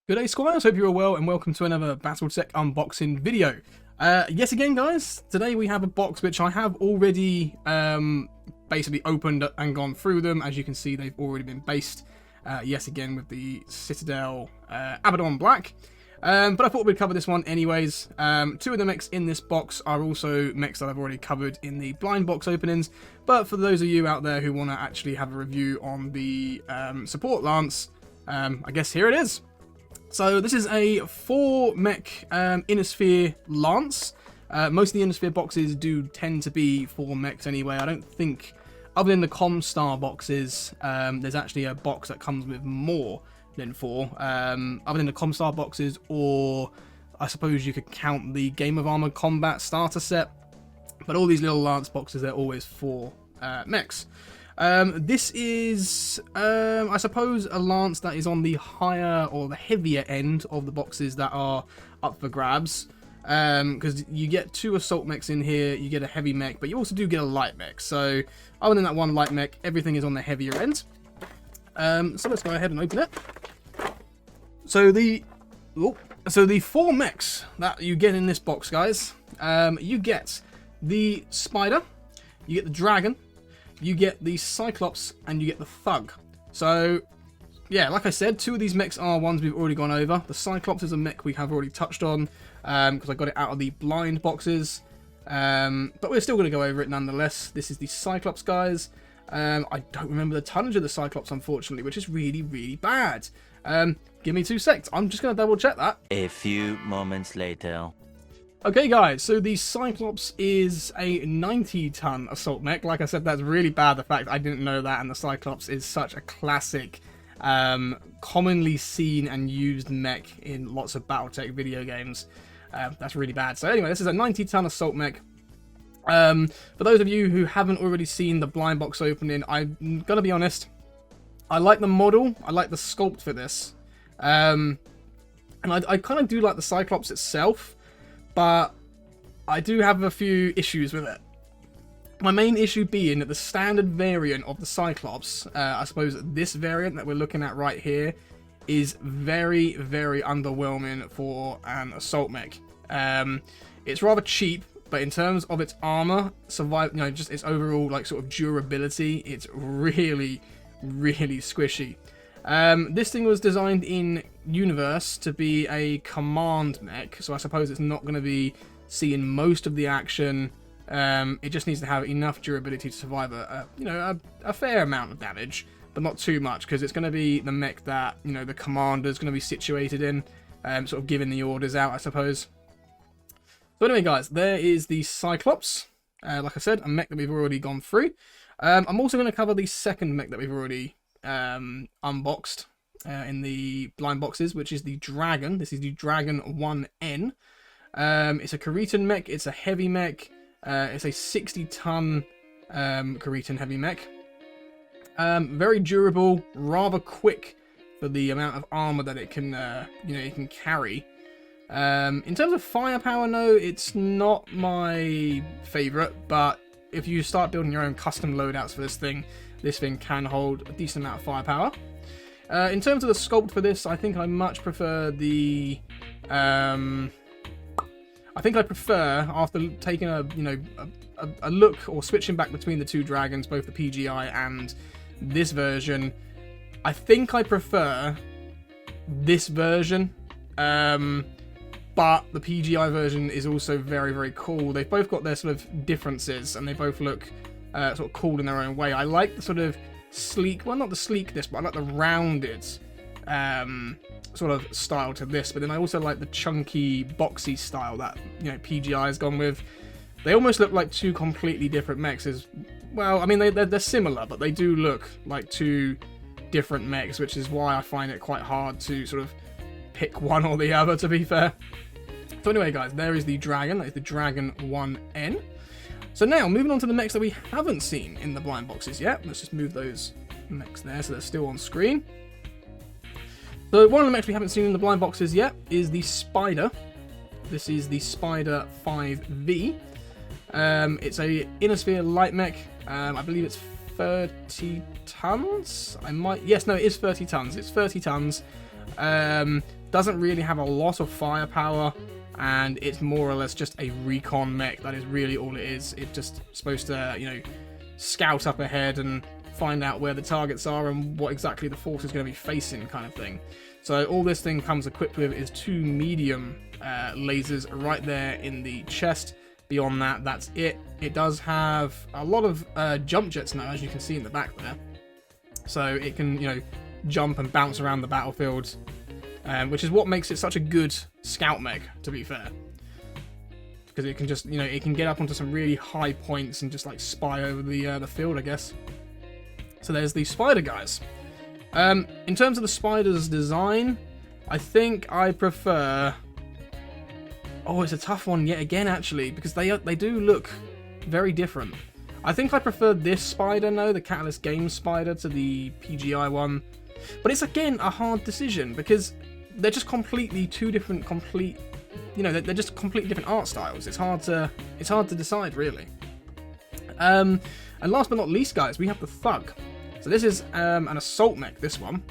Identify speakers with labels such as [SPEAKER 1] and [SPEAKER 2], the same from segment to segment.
[SPEAKER 1] Good day, Squires. Hope you're all well, and welcome to another Battletech unboxing video. Yes, again, guys, today we have a box which I have already basically opened and gone through them. As you can see, they've already been based, yes, again, with the Citadel Abaddon Black. But I thought we'd cover this one anyways. Two of the mechs in this box are also mechs that I've already covered in the blind box openings. But for those of you out there who want to actually have a review on the support lance, I guess here it is. So this is a 4-mech Inner Sphere Lance. Most of the Inner Sphere boxes do tend to be 4 mechs anyway. I don't think, other than the Comstar boxes, there's actually a box that comes with more than 4. Other than the Comstar boxes, or I suppose you could count the Game of Armor Combat starter set. But all these little Lance boxes, they're always 4 mechs. This is, I suppose, a lance that is on the higher or the heavier end of the boxes that are up for grabs. Because you get 2 assault mechs in here, you get a heavy mech, but you also do get a light mech. So, other than that one light mech, everything is on the heavier end. So let's go ahead and open it. So the 4 mechs that you get in this box, guys, you get the Spider, you get the Dragon, you get the Cyclops, and you get the Thug. So, yeah, like I said, 2 of these mechs are ones we've already gone over. The Cyclops is a mech we have already touched on, because I got it out of the blind boxes. But we're still going to go over it nonetheless. This is the Cyclops, guys. I don't remember the tonnage of the Cyclops, unfortunately, which is really, really bad. Give me 2 secs. I'm just going to double check that.
[SPEAKER 2] A few moments later.
[SPEAKER 1] Okay, guys, so the Cyclops is a 90-ton assault mech. Like I said, that's really bad, the fact I didn't know that, and the Cyclops is such a classic, commonly seen and used mech in lots of Battletech video games. That's really bad. So anyway, this is a 90-ton assault mech. For those of you who haven't already seen the blind box opening, I'm gonna be honest, I like the model, I like the sculpt for this. And I kind of do like the Cyclops itself, but I do have a few issues with it. My main issue being that the standard variant of the Cyclops, I suppose this variant that we're looking at right here, is very, very underwhelming for an assault mech. It's rather cheap, but in terms of its armor, just its overall like sort of durability, it's really, really squishy. This thing was designed in universe to be a command mech, so I suppose it's not going to be seeing most of the action. It just needs to have enough durability to survive a fair amount of damage, but not too much, because it's going to be the mech that the commander's going to be situated in, sort of giving the orders out, I suppose. So anyway, guys, there is the Cyclops. Like I said, a mech that we've already gone through. I'm also going to cover the second mech that we've already unboxed in the blind boxes, which is the Dragon. This is the Dragon 1N. It's a Cretan mech. It's a heavy mech. It's a 60-ton Cretan heavy mech. Very durable, rather quick for the amount of armor that it can, it can carry. In terms of firepower, no, it's not my favorite, but if you start building your own custom loadouts for this thing can hold a decent amount of firepower. In terms of the sculpt for this, I think I much prefer the... I think I prefer, after taking a look or switching back between the 2 dragons, both the PGI and this version, I think I prefer this version. But the PGI version is also very, very cool. They've both got their sort of differences, and they both look sort of cool in their own way. I like the sort of sleek, well, not the sleekness, but I like the rounded sort of style to this. But then I also like the chunky, boxy style that PGI has gone with. They almost look like 2 completely different mechs. Well, I mean, they're similar, but they do look like 2 different mechs, which is why I find it quite hard to sort of pick one or the other, to be fair. So anyway, guys, there is the Dragon. That is the Dragon 1N. So now, moving on to the mechs that we haven't seen in the blind boxes yet. Let's just move those mechs there so they're still on screen. So one of the mechs we haven't seen in the blind boxes yet is the Spider. This is the Spider 5V. It's a Inner Sphere light mech. I believe it's 30 tons. Yes, no, it is 30 tons. It's 30 tons. Doesn't really have a lot of firepower, and it's more or less just a recon mech. That is really all it is. It's just supposed to, you know, scout up ahead and find out where the targets are and what exactly the force is going to be facing, kind of thing. So all this thing comes equipped with is 2 medium lasers right there in the chest. Beyond that, that's it. It does have a lot of jump jets now, as you can see in the back there. So it can, you know, jump and bounce around the battlefield, which is what makes it such a good scout mech, to be fair. Because it can just, you know, it can get up onto some really high points and just like spy over the field, I guess. So there's the spider guys. In terms of the spider's design, I think I prefer... Oh, it's a tough one yet again, actually, because they do look very different. I think I prefer this spider, no, the Catalyst Games spider, to the PGI one. But it's, again, a hard decision, because they're just completely two different, you know, they're just completely different art styles. It's hard to decide, really. And last but not least, guys, we have the Thug. So this is an assault mech, this one.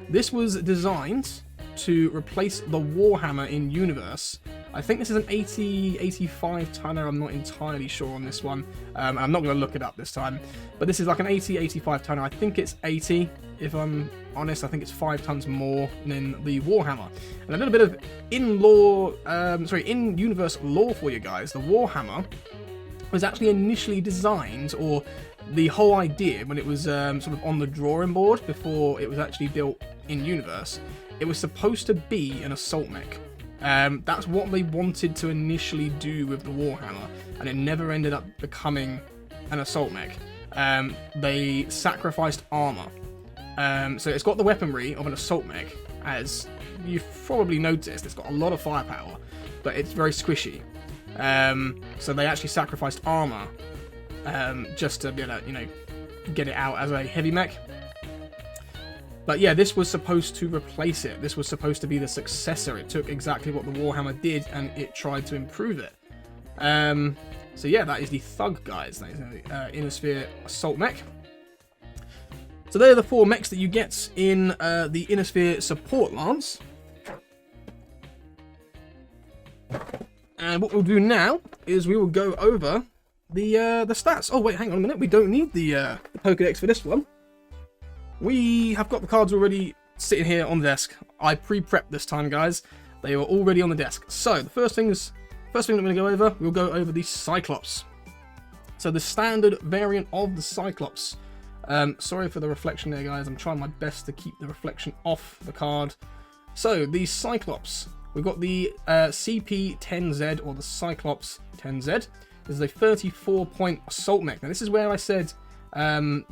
[SPEAKER 1] This was designed to replace the Warhammer in Universe. I think this is an 80-85 tonner. I'm not entirely sure on this one. I'm not going to look it up this time. But this is like an 80-85 tonner. I think it's 80, if I'm honest. I think it's 5 tons more than the Warhammer. And a little bit of in-universe lore for you guys. The Warhammer was actually initially designed, or the whole idea when it was sort of on the drawing board before it was actually built in universe, it was supposed to be an assault mech. That's what they wanted to initially do with the Warhammer, and it never ended up becoming an assault mech. They sacrificed armor. So it's got the weaponry of an assault mech, as you've probably noticed. It's got a lot of firepower, but it's very squishy. So they actually sacrificed armor just to be able to, you know, get it out as a heavy mech. But yeah, this was supposed to replace it. This was supposed to be the successor. It took exactly what the Warhammer did and it tried to improve it. So yeah, that is the Thug, guys. That is the Inner Sphere Assault Mech. So they're the 4 mechs that you get in the Inner Sphere Support Lance. And what we'll do now is we will go over the stats. Oh wait, hang on a minute. We don't need the Pokédex for this one. We have got the cards already sitting here on the desk. I pre-prepped this time, guys. They were already on the desk. So the first thing that we're going to go over, we'll go over the Cyclops. So the standard variant of the Cyclops. Sorry for the reflection there, guys. I'm trying my best to keep the reflection off the card. So the Cyclops. We've got the CP-10Z, or the Cyclops 10Z. This is a 34-point assault mech. Now this is where I said,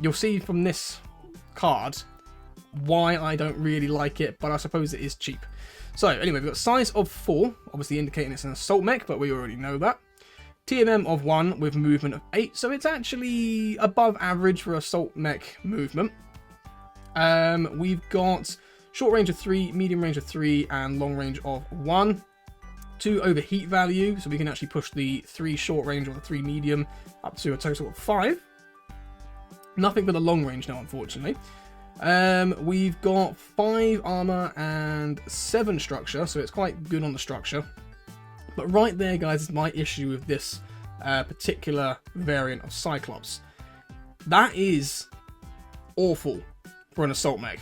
[SPEAKER 1] you'll see from this card why I don't really like it, but I suppose it is cheap. So anyway, we've got size of 4, obviously indicating it's an assault mech, but we already know that. TMM of 1 with movement of 8, so it's actually above average for assault mech movement. We've got short range of 3, medium range of 3, and long range of 1. 2 overheat value, so we can actually push the 3 short range or the 3 medium up to a total of 5. Nothing for the long range now, unfortunately. We've got 5 armor and 7 structure, so it's quite good on the structure. But right there, guys, is my issue with this particular variant of Cyclops. That is awful for an assault mech.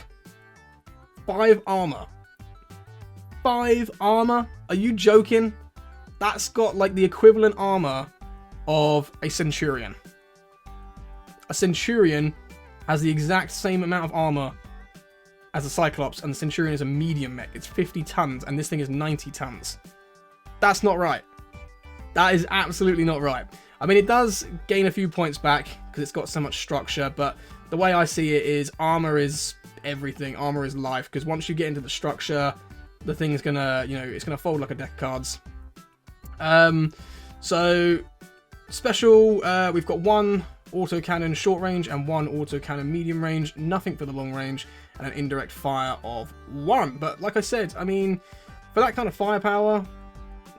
[SPEAKER 1] 5 armor. 5 armor? Are you joking? That's got like the equivalent armor of a Centurion. A Centurion has the exact same amount of armor as a Cyclops, and the Centurion is a medium mech. It's 50 tons, and this thing is 90 tons. That's not right. That is absolutely not right. I mean, it does gain a few points back because it's got so much structure, but the way I see it is armor is everything. Armor is life, because once you get into the structure, the thing's gonna, you know, it's gonna fold like a deck of cards. So special, we've got 1 autocannon short range and 1 autocannon medium range, nothing for the long range, and an indirect fire of 1. But like I said, I mean, for that kind of firepower,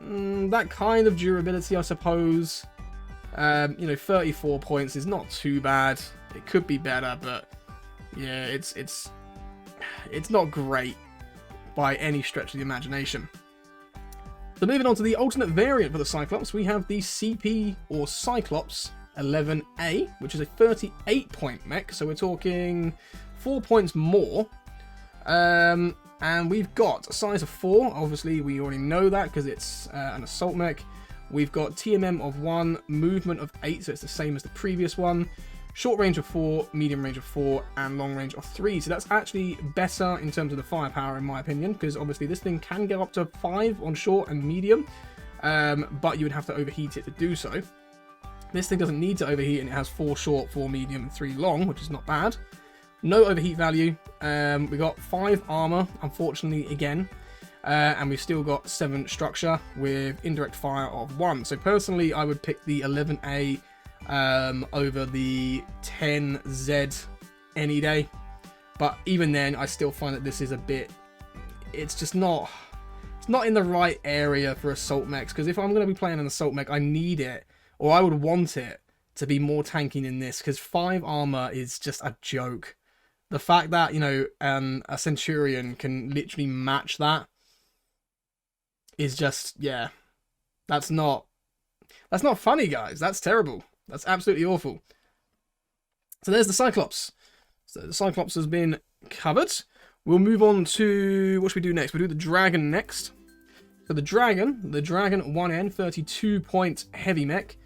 [SPEAKER 1] that kind of durability, I suppose, you know, 34 points is not too bad. It could be better, but yeah, it's it's not great by any stretch of the imagination. So moving on to the alternate variant for the Cyclops, we have the CP or Cyclops 11A, which is a 38-point mech, so we're talking 4 points more. And we've got a size of 4, obviously we already know that because it's an assault mech. We've got TMM of 1, movement of 8, so it's the same as the previous one. Short range of 4, medium range of 4, and long range of 3. So that's actually better in terms of the firepower, in my opinion, because obviously this thing can go up to 5 on short and medium, but you would have to overheat it to do so. This thing doesn't need to overheat, and it has 4 short, 4 medium, and 3 long, which is not bad. No overheat value. We got 5 armor, unfortunately, again. And we've still got 7 structure with indirect fire of 1. So personally, I would pick the 11A over the 10Z any day. But even then, I still find that this is a bit... It's just not... It's not in the right area for assault mechs. Because if I'm going to be playing an assault mech, I need it, or I would want it, to be more tanky than this. Because 5 armor is just a joke. The fact that, you know, a Centurion can literally match that is just, yeah, that's not funny, guys. That's terrible. That's absolutely awful. So there's the Cyclops. So the Cyclops has been covered. We'll move on to, what should we do next? We'll do the Dragon next. So the Dragon 1N, 32-point heavy mech,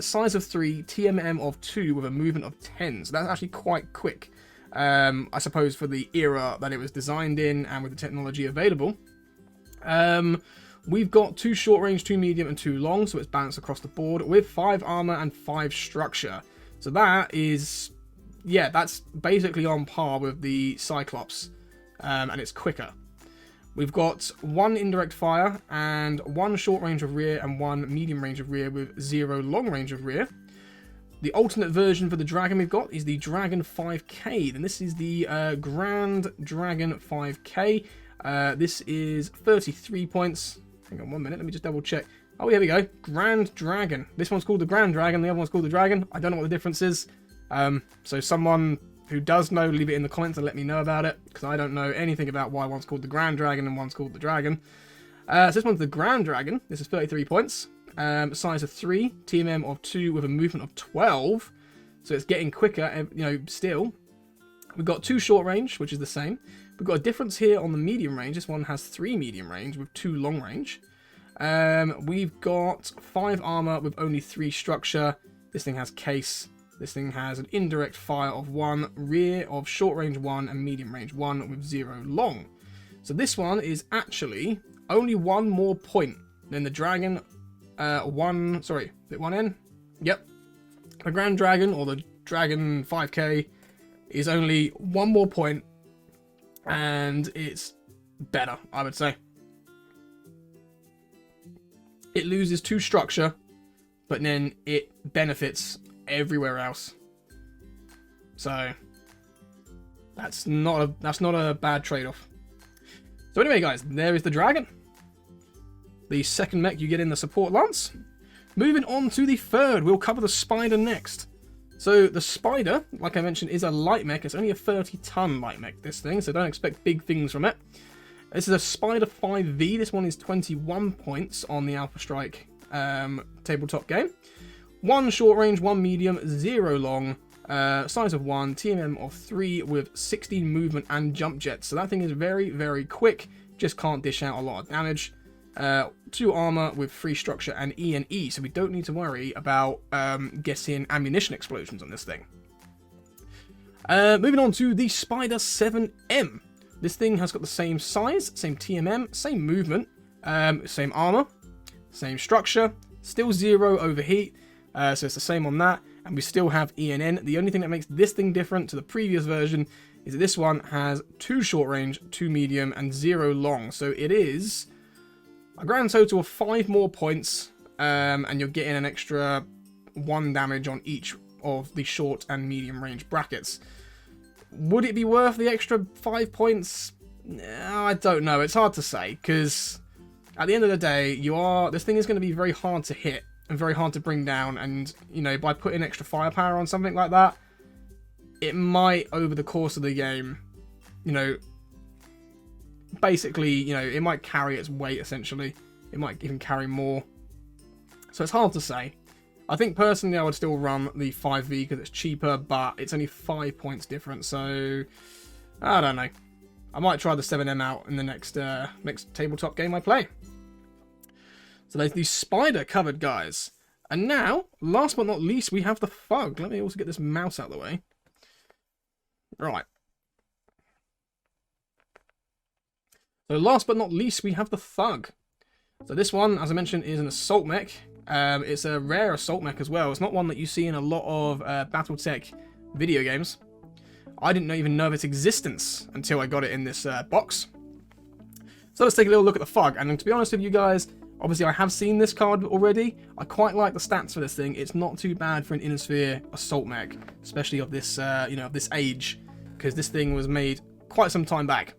[SPEAKER 1] size of 3, TMM of 2 with a movement of 10. So that's actually quite quick, I suppose, for the era that it was designed in and with the technology available. We've got 2 short range, 2 medium, and 2 long, so it's balanced across the board with 5 armor and 5 structure. So that is, yeah, that's basically on par with the Cyclops, and it's quicker. We've got 1 indirect fire and 1 short range of rear and 1 medium range of rear with 0 long range of rear. The alternate version for the Dragon we've got is the Dragon 5K, and this is the Grand Dragon 5K. This is 33 points. Hang on 1 minute, let me just double check. Oh, here we go. Grand Dragon. This one's called the Grand Dragon, the other one's called the Dragon. I don't know what the difference is. So someone who does know, leave it in the comments and let me know about it, because I don't know anything about why one's called the Grand Dragon and one's called the Dragon. So this one's the Grand Dragon. This is 33 points. Size of 3, TMM of 2 with a movement of 12. So it's getting quicker, you know, still. We've got 2 short range, which is the same. We've got a difference here on the medium range. This one has 3 medium range with 2 long range. We've got 5 armor with only 3 structure. This thing has case. This thing has an indirect fire of 1, rear of short range 1, and medium range 1 with 0 long. So this one is actually only 1 more point than the Dragon 1... Sorry, is it 1N? Yep. The Grand Dragon, or the Dragon 5K, is only 1 more point, and it's better, I would say. It loses 2 structure, but then it benefits everywhere else. So that's not a bad trade-off. So anyway, guys, there is the Dragon. The second mech you get in the support lance. Moving on to the third, we'll cover the Spider next. So the Spider, like I mentioned, is a light mech. It's only a 30-ton light mech, this thing, so don't expect big things from it. This is a Spider 5V. This one is 21 points on the Alpha Strike tabletop game. 1 short range, 1 medium, 0 long, size of 1, TMM of 3 with 16 movement and jump jets. So that thing is very, very quick, just can't dish out a lot of damage. 2 armor with 3 structure and E&E, so we don't need to worry about getting ammunition explosions on this thing. Moving on to the Spider 7M. This thing has got the same size, same TMM, same movement, same armor, same structure, still 0 overheat, so it's the same on that, and we still have ENN. The only thing that makes this thing different to the previous version is that this one has 2 short range, 2 medium, and 0 long, so it is a grand total of 5 more points, and you're getting an extra 1 damage on each of the short and medium range brackets. Would it be worth the extra 5 points? I don't know. It's hard to say, because at the end of the day, this thing is going to be very hard to hit and very hard to bring down, and, you know, by putting extra firepower on something like that, it might, over the course of the game, you know, basically, you know, it might carry its weight, essentially. It might even carry more. So it's hard to say. I think personally I would still run the 5V because it's cheaper, but it's only 5 points different, so I don't know. I might try the 7M out in the next tabletop game I play. So there's the spider covered, guys. And now, last but not least, we have the Thug. Let me also get this mouse out of the way. Right. So last but not least, we have the Thug. So this one, as I mentioned, is an assault mech. It's a rare assault mech as well. It's not one that you see in a lot of Battletech video games. I didn't even know of its existence until I got it in this box. So let's take a little look at the Thug. And to be honest with you guys, obviously I have seen this card already. I quite like the stats for this thing. It's not too bad for an Inner Sphere assault mech, especially of this, you know, of this age, because this thing was made quite some time back.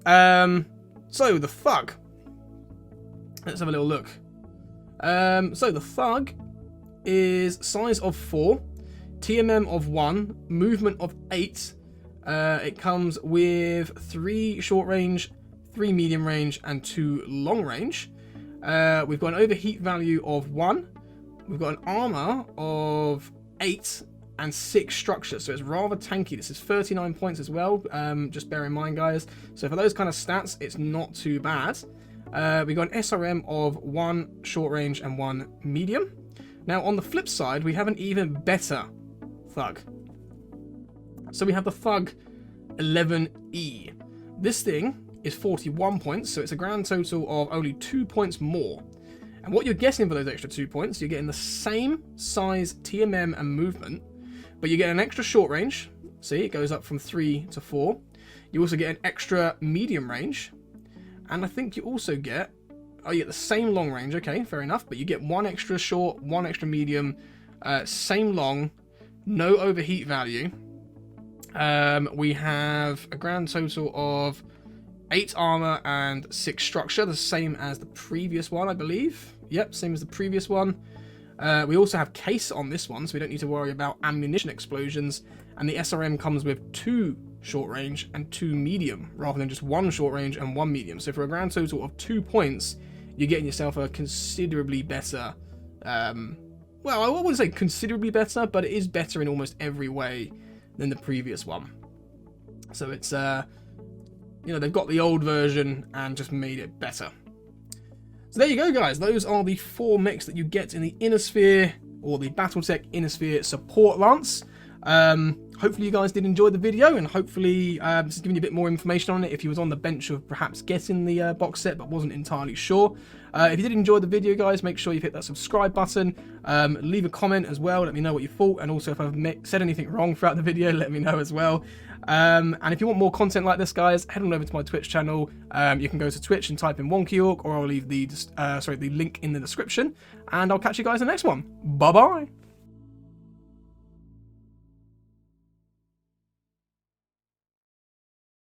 [SPEAKER 1] So the Thug. Let's have a little look. So the Thug is size of 4, TMM of 1, movement of 8. It comes with 3 short range, 3 medium range, and 2 long range. We've got an overheat value of 1. We've got an armor of 8 and 6 structure, so it's rather tanky. This is 39 points as well, just bear in mind, guys. So for those kind of stats, it's not too bad. We've got an SRM of 1 short range and 1 medium. Now on the flip side, we have an even better Thug. So we have the Thug 11E. This thing is 41 points, so it's a grand total of only 2 points more. And what you're getting for those extra 2 points, you're getting the same size TMM and movement, but you get an extra short range. See, it goes up from 3 to 4. You also get an extra medium range. And I think you also get, oh, you get the same long range, okay, fair enough, but you get 1 extra short, 1 extra medium, same long, no overheat value. We have a grand total of 8 armor and 6 structure, the same as the previous one, I believe. Yep, same as the previous one. We also have case on this one, so we don't need to worry about ammunition explosions. And the SRM comes with 2 short range and 2 medium, rather than just 1 short range and 1 medium. So for a grand total of 2 points, you're getting yourself a considerably better, well, I wouldn't say considerably better, but it is better in almost every way than the previous one. So it's, you know, they've got the old version and just made it better. So there you go, guys. Those are the 4 mechs that you get in the Inner Sphere, or the Battletech Inner Sphere Support Lance. Hopefully you guys did enjoy the video, and hopefully this is giving you a bit more information on it if you was on the bench of perhaps getting the box set but wasn't entirely sure. If you did enjoy the video, guys, make sure you hit that subscribe button. Leave a comment as well, let me know what you thought, and also if I've said anything wrong throughout the video, let me know as well. And if you want more content like this, guys, head on over to my Twitch channel. You can go to Twitch and type in Wonkyyork, or I'll leave the link in the description, and I'll catch you guys in the next one. Bye bye.